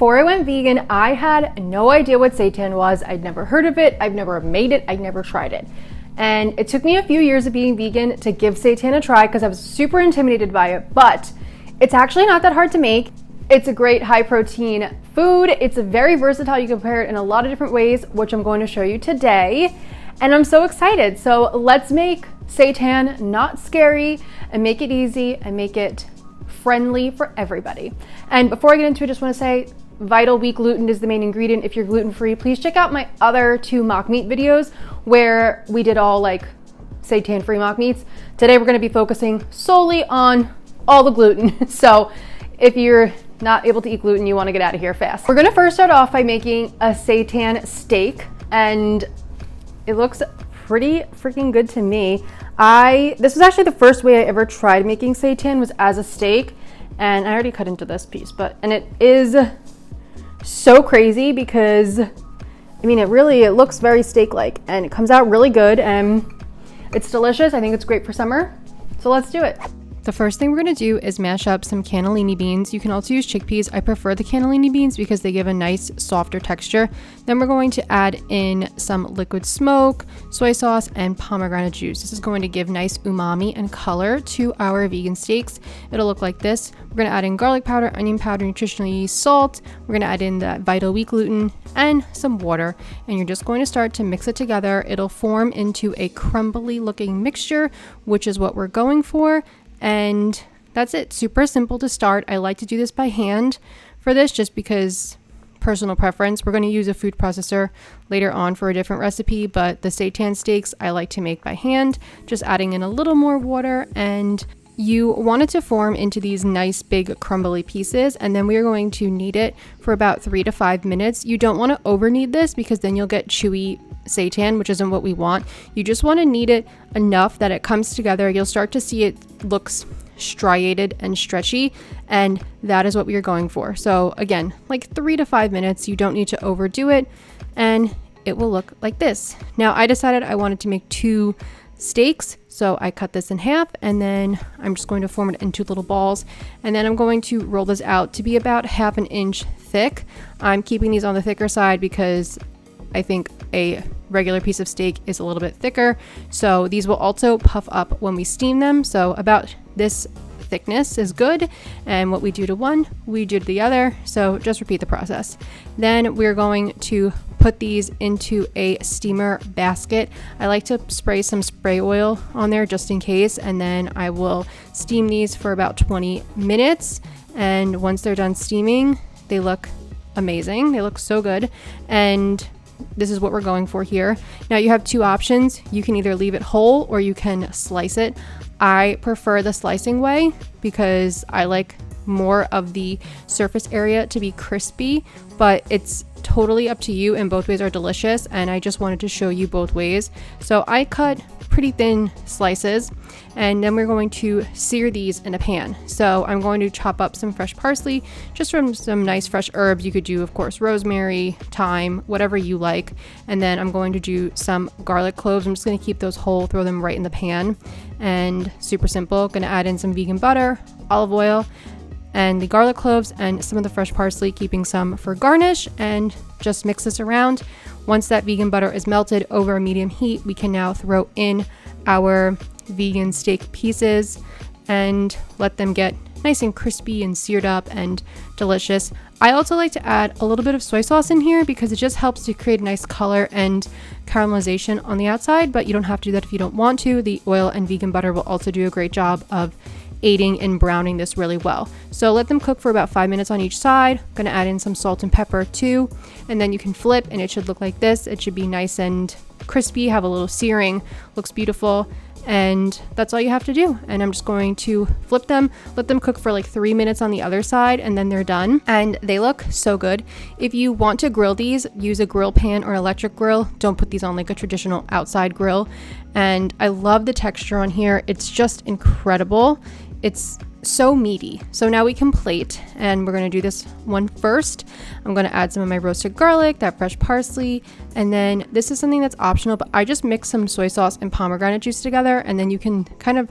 before I went vegan, I had no idea what seitan was. I'd never heard of it. I've never made it. I'd never tried it. And it took me a few years of being vegan to give seitan a try because I was super intimidated by it, but it's actually not that hard to make. It's a great high protein food. It's very versatile. You can prepare it in a lot of different ways, which I'm going to show you today. And I'm so excited. So let's make seitan not scary and make it easy and make it friendly for everybody. And before I get into it, I just want to say vital wheat gluten is the main ingredient. If you're gluten-free, please check out my other 2 mock meat videos where we did all like seitan-free mock meats. Today we're going to be focusing solely on all the gluten. So if you're not able to eat gluten, you want to get out of here fast. We're going to first start off by making a seitan steak, and it looks pretty freaking good to me. This was actually the first way I ever tried making seitan was as a steak, and I already cut into this piece, and it is so crazy because I mean it looks very steak-like and it comes out really good and it's delicious. I think it's great for summer, so let's do it. The first thing we're going to do is mash up some cannellini beans. You can also use chickpeas. I prefer the cannellini beans because they give a nice softer texture. Then we're going to add in some liquid smoke, soy sauce, and pomegranate juice. This is going to give nice umami and color to our vegan steaks. It'll look like this. We're going to add in garlic powder, onion powder, nutritional yeast, salt. We're going to add in that vital wheat gluten and some water. And you're just going to start to mix it together. It'll form into a crumbly looking mixture, which is what we're going for. And that's it. Super simple to start. I like to do this by hand for this just because personal preference. We're going to use a food processor later on for a different recipe, but the seitan steaks I like to make by hand, just adding in a little more water. And you want it to form into these nice big crumbly pieces, and then we are going to knead it for about 3 to 5 minutes. You don't want to over knead this because then you'll get chewy seitan, which isn't what we want. You just want to knead it enough that it comes together. You'll start to see it looks striated and stretchy, and that is what we are going for. So again, like 3 to 5 minutes. You don't need to overdo it, and it will look like this. Now I decided I wanted to make 2 steaks, so I cut this in half, and then I'm just going to form it into little balls, and then I'm going to roll this out to be about 1/2 inch thick. I'm keeping these on the thicker side because I think a regular piece of steak is a little bit thicker, so these will also puff up when we steam them. So about this thickness is good, and what we do to one, we do to the other, so just repeat the process. Then we're going to put these into a steamer basket. I like to spray some spray oil on there just in case, and then I will steam these for about 20 minutes, and once they're done steaming, they look amazing. They look so good, and this is what we're going for here. Now you have 2 options. You can either leave it whole or you can slice it. I prefer the slicing way because I like more of the surface area to be crispy, but it's totally up to you, and both ways are delicious, and I just wanted to show you both ways. So I cut pretty thin slices, and then we're going to sear these in a pan. So I'm going to chop up some fresh parsley, just from some nice fresh herbs. You could do, of course, rosemary, thyme, whatever you like. And then I'm going to do some garlic cloves. I'm just going to keep those whole, throw them right in the pan, and super simple. Going to add in some vegan butter, olive oil, and the garlic cloves and some of the fresh parsley, keeping some for garnish, and just mix this around. Once that vegan butter is melted over a medium heat, we can now throw in our vegan steak pieces and let them get nice and crispy and seared up and delicious. I also like to add a little bit of soy sauce in here because it just helps to create a nice color and caramelization on the outside, but you don't have to do that if you don't want to. The oil and vegan butter will also do a great job of aiding in browning this really well. So let them cook for about 5 minutes on each side. I'm gonna add in some salt and pepper too, and then you can flip and it should look like this. It should be nice and crispy, have a little searing, looks beautiful, and that's all you have to do. And I'm just going to flip them, let them cook for like 3 minutes on the other side, and then they're done, and they look so good. If you want to grill these, use a grill pan or electric grill. Don't put these on like a traditional outside grill. And I love the texture on here. It's just incredible. It's so meaty. So now we can plate, and we're going to do this one first. I'm going to add some of my roasted garlic, that fresh parsley, and then this is something that's optional, but I just mix some soy sauce and pomegranate juice together, and then you can kind of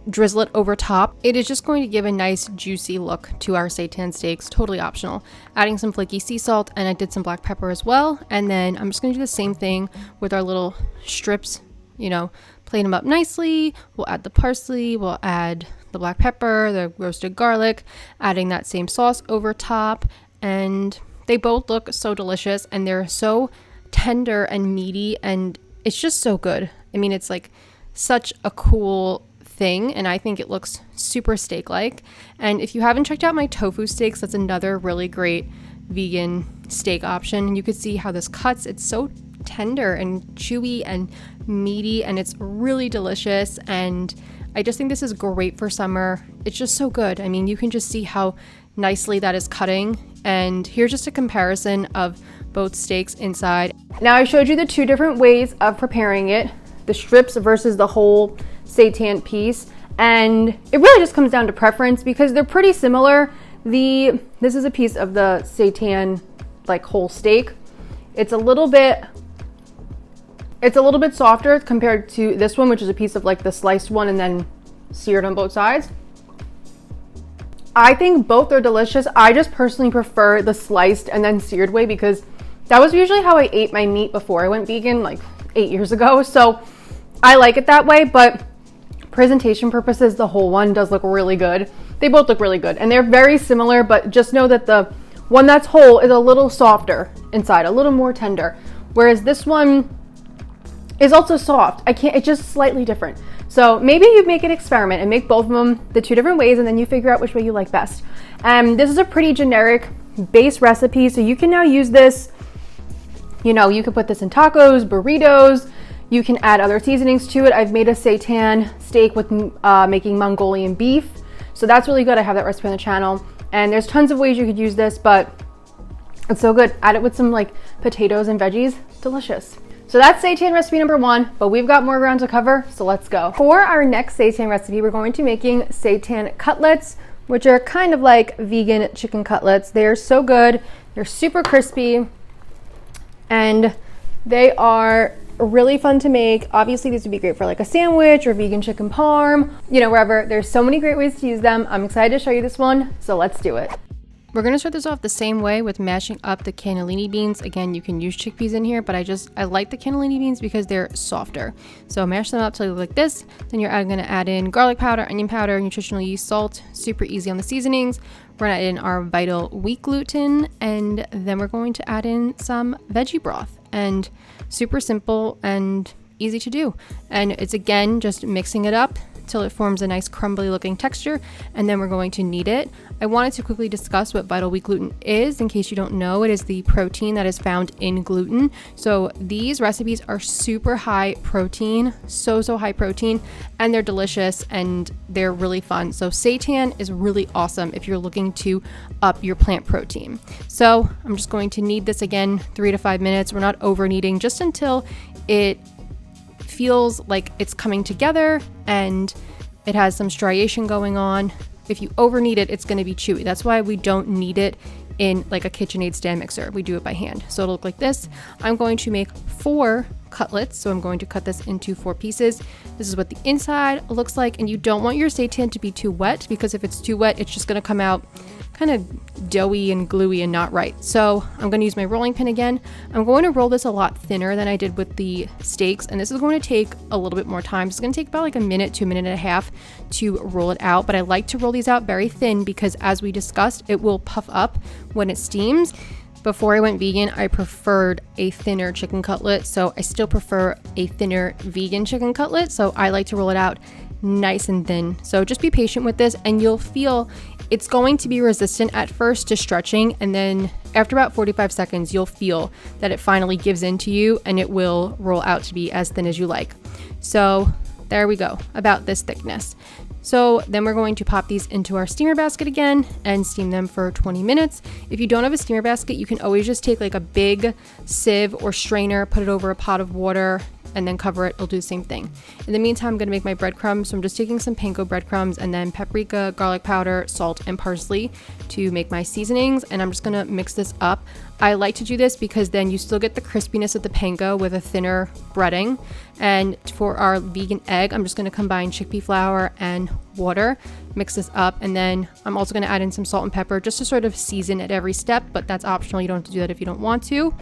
drizzle it over top. It is just going to give a nice juicy look to our seitan steaks, totally optional. Adding some flaky sea salt, and I did some black pepper as well. And then I'm just going to do the same thing with our little strips, you know, plate them up nicely. We'll add the parsley, we'll add the black pepper, the roasted garlic, adding that same sauce over top. And they both look so delicious, and they're so tender and meaty, and it's just so good. I mean, it's like such a cool thing, and I think it looks super steak-like. And if you haven't checked out my tofu steaks, that's another really great vegan steak option. And you could see how this cuts. It's so tender and chewy and meaty, and it's really delicious. And I just think this is great for summer. It's just so good. I mean, you can just see how nicely that is cutting. And here's just a comparison of both steaks inside. Now I showed you the two different ways of preparing it, the strips versus the whole seitan piece, and it really just comes down to preference because they're pretty similar. This is a piece of the seitan like whole steak. It's a little bit softer compared to this one, which is a piece of like the sliced one and then seared on both sides. I think both are delicious. I just personally prefer the sliced and then seared way because that was usually how I ate my meat before I went vegan like 8 years ago. So I like it that way, but presentation purposes, the whole one does look really good. They both look really good, and they're very similar, but just know that the one that's whole is a little softer inside, a little more tender, whereas this one is also soft. It's just slightly different. So maybe you make an experiment and make both of them the two different ways, and then you figure out which way you like best. This is a pretty generic base recipe, so you can now use this, you know, you could put this in tacos, burritos, you can add other seasonings to it. I've made a seitan steak with making Mongolian beef, so that's really good. I have that recipe on the channel, and there's tons of ways you could use this, but it's so good. Add it with some like potatoes and veggies, delicious. So that's seitan recipe number 1, but we've got more ground to cover, so let's go. For our next seitan recipe, we're going to be making seitan cutlets, which are kind of like vegan chicken cutlets. They are so good. They're super crispy, and they are really fun to make. Obviously, these would be great for like a sandwich or vegan chicken parm, you know, wherever. There's so many great ways to use them. I'm excited to show you this one, so let's do it. We're going to start this off the same way with mashing up the cannellini beans. Again, you can use chickpeas in here, but I like the cannellini beans because they're softer. So mash them up till they look like this. Then you're going to add in garlic powder, onion powder, nutritional yeast, salt. Super easy on the seasonings. We're going to add in our vital wheat gluten, and then we're going to add in some veggie broth. And super simple and easy to do. And it's again just mixing it up till it forms a nice crumbly looking texture, and then we're going to knead it. I wanted to quickly discuss what vital wheat gluten is. In case you don't know, it is the protein that is found in gluten. So these recipes are super high protein, so high protein, and they're delicious and they're really fun. So seitan is really awesome if you're looking to up your plant protein. So I'm just going to knead this again 3 to 5 minutes. We're not over kneading, just until it feels like it's coming together and it has some striation going on. If you over knead it, it's going to be chewy. That's why we don't knead it in like a KitchenAid stand mixer. We do it by hand. So it'll look like this. I'm going to make 4 cutlets. So I'm going to cut this into 4 pieces. This is what the inside looks like. And you don't want your seitan to be too wet, because if it's too wet, it's just going to come out kind of doughy and gluey and not right. So I'm going to use my rolling pin again. I'm going to roll this a lot thinner than I did with the steaks, and this is going to take a little bit more time. It's going to take about like a minute to a minute and a half to roll it out, but I like to roll these out very thin because, as we discussed, it will puff up when it steams. Before I went vegan, I preferred a thinner chicken cutlet, so I still prefer a thinner vegan chicken cutlet, so I like to roll it out nice and thin. So just be patient with this, and you'll feel it's going to be resistant at first to stretching, and then after about 45 seconds, you'll feel that it finally gives in to you and it will roll out to be as thin as you like. So there we go, about this thickness. So then we're going to pop these into our steamer basket again and steam them for 20 minutes. If you don't have a steamer basket, you can always just take like a big sieve or strainer, put it over a pot of water, and then cover it. It'll do the same thing. In the meantime, I'm gonna make my breadcrumbs. So I'm just taking some panko breadcrumbs and then paprika, garlic powder, salt, and parsley to make my seasonings. And I'm just gonna mix this up. I like to do this because then you still get the crispiness of the panko with a thinner breading. And for our vegan egg, I'm just gonna combine chickpea flour and water, mix this up, and then I'm also gonna add in some salt and pepper just to sort of season at every step, but that's optional. You don't have to do that if you don't want to.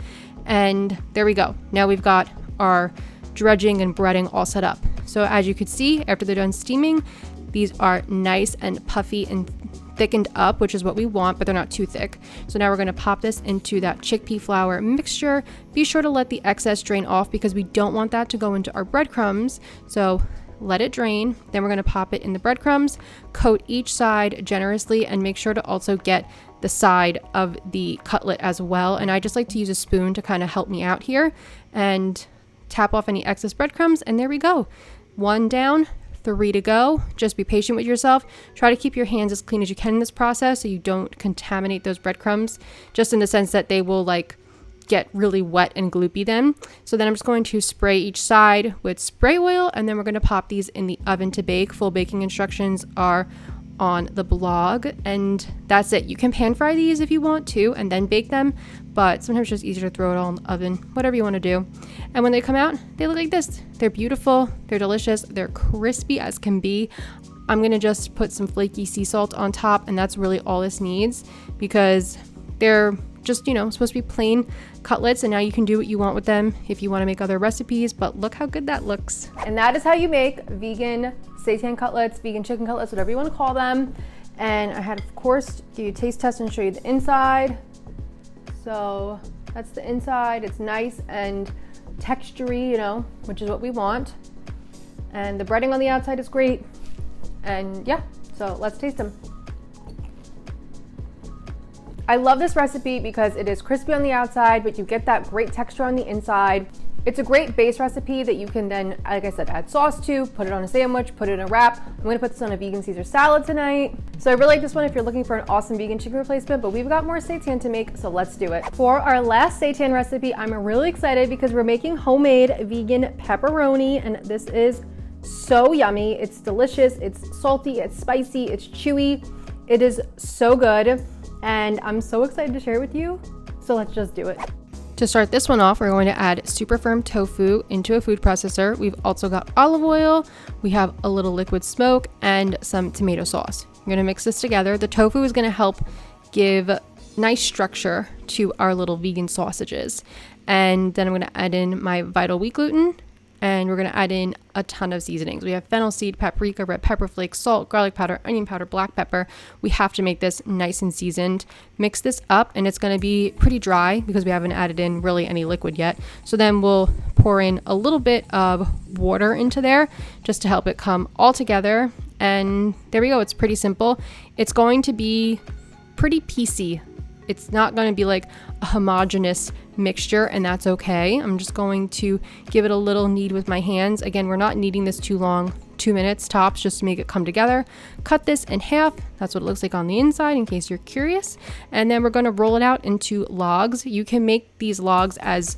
And there we go. Now we've got our dredging and breading all set up. So as you could see, after they're done steaming, these are nice and puffy and thickened up, which is what we want, but they're not too thick. So now we're going to pop this into that chickpea flour mixture. Be sure to let the excess drain off because we don't want that to go into our breadcrumbs. So let it drain. Then we're going to pop it in the breadcrumbs, coat each side generously, and make sure to also get the side of the cutlet as well. And I just like to use a spoon to kind of help me out here and tap off any excess breadcrumbs. And there we go. 1 down, 3 to go. Just be patient with yourself. Try to keep your hands as clean as you can in this process so you don't contaminate those breadcrumbs, just in the sense that they will like get really wet and gloopy then. So then I'm just going to spray each side with spray oil, and then we're going to pop these in the oven to bake. Full baking instructions are on the blog, and that's it. You can pan fry these if you want to and then bake them, but sometimes it's just easier to throw it all in the oven, whatever you want to do. And when they come out, they look like this. They're beautiful, they're delicious, they're crispy as can be. I'm gonna just put some flaky sea salt on top, and that's really all this needs, because they're just, you know, supposed to be plain cutlets, and now you can do what you want with them if you want to make other recipes. But look how good that looks. And that is how you make vegan seitan cutlets, vegan chicken cutlets, whatever you want to call them. And I had, of course, do a taste test and show you the inside. So that's the inside. It's nice and textury, you know, which is what we want. And the breading on the outside is great. And yeah, so let's taste them. I love this recipe because it is crispy on the outside, but you get that great texture on the inside. It's a great base recipe that you can then, like I said, add sauce to, put it on a sandwich, put it in a wrap. I'm gonna put this on a vegan Caesar salad tonight. So I really like this one if you're looking for an awesome vegan chicken replacement, but we've got more seitan to make, so let's do it. For our last seitan recipe, I'm really excited because we're making homemade vegan pepperoni, and this is so yummy. It's delicious, it's salty, it's spicy, it's chewy. It is so good. And I'm so excited to share it with you, so let's just do it. To start this one off, we're going to add super firm tofu into a food processor. We've also got olive oil, we have a little liquid smoke, and some tomato sauce. We're gonna mix this together. The tofu is gonna help give nice structure to our little vegan sausages. And then I'm gonna add in my vital wheat gluten, and we're gonna add in a ton of seasonings. We have fennel seed, paprika, red pepper flakes, salt, garlic powder, onion powder, black pepper. We have to make this nice and seasoned. Mix this up, and it's gonna be pretty dry because we haven't added in really any liquid yet. So then we'll pour in a little bit of water into there just to help it come all together. And there we go, it's pretty simple. It's going to be pretty piecey. It's not going to be like a homogeneous mixture, and that's okay. I'm just going to give it a little knead with my hands. Again, we're not kneading this too long, 2 minutes tops, just to make it come together. Cut this in half. That's what it looks like on the inside, in case you're curious. And then we're going to roll it out into logs. You can make these logs as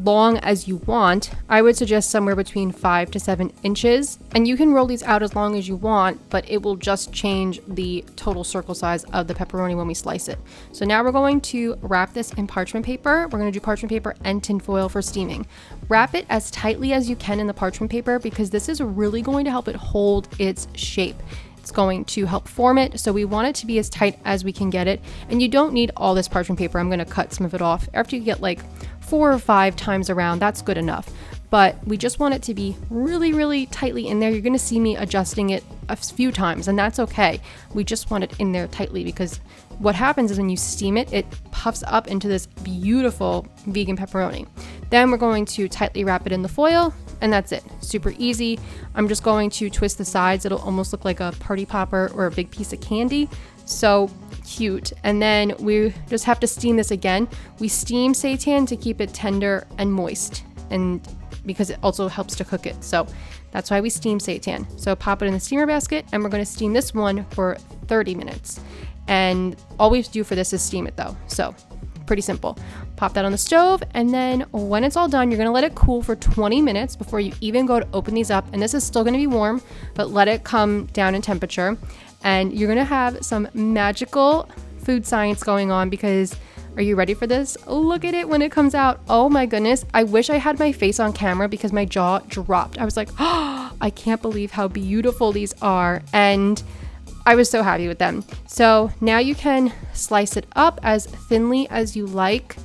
long as you want. I would suggest somewhere between 5 to 7 inches, and you can roll these out as long as you want, but it will just change the total circle size of the pepperoni when we slice it. So now we're going to wrap this in parchment paper. We're going to do parchment paper and tin foil for steaming. Wrap it as tightly as you can in the parchment paper because this is really going to help it hold its shape. It's going to help form it, so we want it to be as tight as we can get it. And you don't need all this parchment paper. I'm going to cut some of it off. After you get like 4 or 5 times around, that's good enough. But we just want it to be really, really tightly in there. You're going to see me adjusting it a few times, and that's okay. We just want it in there tightly because what happens is when you steam it, it puffs up into this beautiful vegan pepperoni. Then we're going to tightly wrap it in the foil, and that's it. Super easy. I'm just going to twist the sides. It'll almost look like a party popper or a big piece of candy. So cute. And then we just have to steam this again. We steam seitan to keep it tender and moist, and because it also helps to cook it. So that's why we steam seitan. So pop it in the steamer basket, and we're going to steam this one for 30 minutes. And all we have to do for this is steam it though. So pretty simple. Pop that on the stove, and then when it's all done, you're gonna let it cool for 20 minutes before you even go to open these up. And this is still gonna be warm, but let it come down in temperature. And you're gonna have some magical food science going on, because are you ready for this? Look at it when it comes out. Oh my goodness. I wish I had my face on camera because my jaw dropped. I was like, oh, I can't believe how beautiful these are. And I was so happy with them. So now you can slice it up as thinly as you like,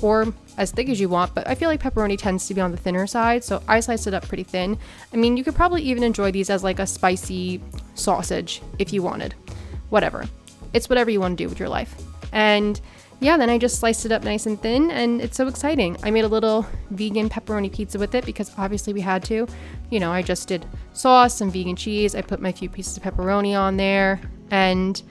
or as thick as you want, but I feel like pepperoni tends to be on the thinner side, so I sliced it up pretty thin. I mean, you could probably even enjoy these as like a spicy sausage if you wanted. Whatever. It's whatever you want to do with your life. And yeah, then I just sliced it up nice and thin, and it's so exciting. I made a little vegan pepperoni pizza with it because obviously we had to. You know, I just did sauce, some vegan cheese. I put my few pieces of pepperoni on there, and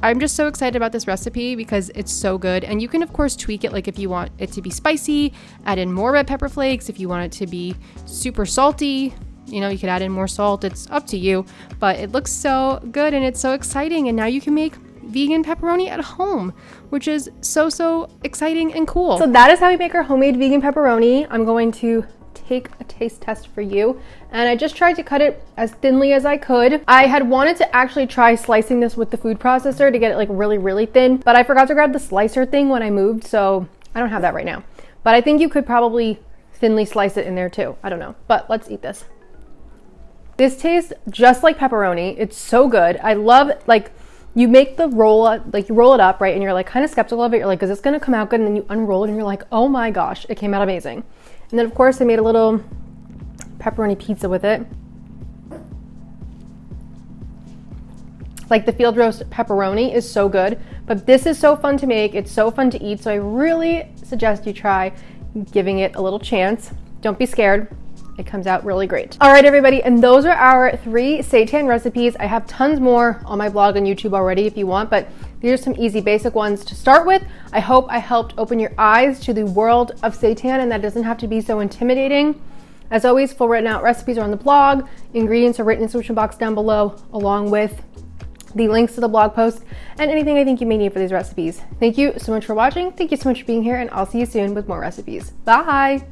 I'm just so excited about this recipe because it's so good. And you can of course tweak it, like if you want it to be spicy, add in more red pepper flakes. If you want it to be super salty, you know, you could add in more salt. It's up to you, but it looks so good and it's so exciting. And now you can make vegan pepperoni at home, which is so exciting and cool. So that is how we make our homemade vegan pepperoni. I'm going to take a taste test for you, and I just tried to cut it as thinly as I could. I had wanted to actually try slicing this with the food processor to get it like really thin, but I forgot to grab the slicer thing when I moved, so I don't have that right now. But I think you could probably thinly slice it in there too. I don't know, but let's eat this. This tastes just like pepperoni. It's so good. I love, like, you make the roll, like you roll it up, right? And you're like kind of skeptical of it. You're like, is this gonna come out good? And then you unroll it and you're like, oh my gosh, it came out amazing. And then of course I made a little pepperoni pizza with it. Like the field roast pepperoni is so good, but this is so fun to make. It's so fun to eat. So I really suggest you try giving it a little chance. Don't be scared. It comes out really great. All right, everybody, and those are our 3 seitan recipes. I have tons more on my blog on YouTube already if you want, but these are some easy basic ones to start with. I hope I helped open your eyes to the world of seitan, and that doesn't have to be so intimidating. As always, full written out recipes are on the blog. Ingredients are written in the description box down below, along with the links to the blog post and anything I think you may need for these recipes. Thank you so much for watching. Thank you so much for being here, and I'll see you soon with more recipes. Bye.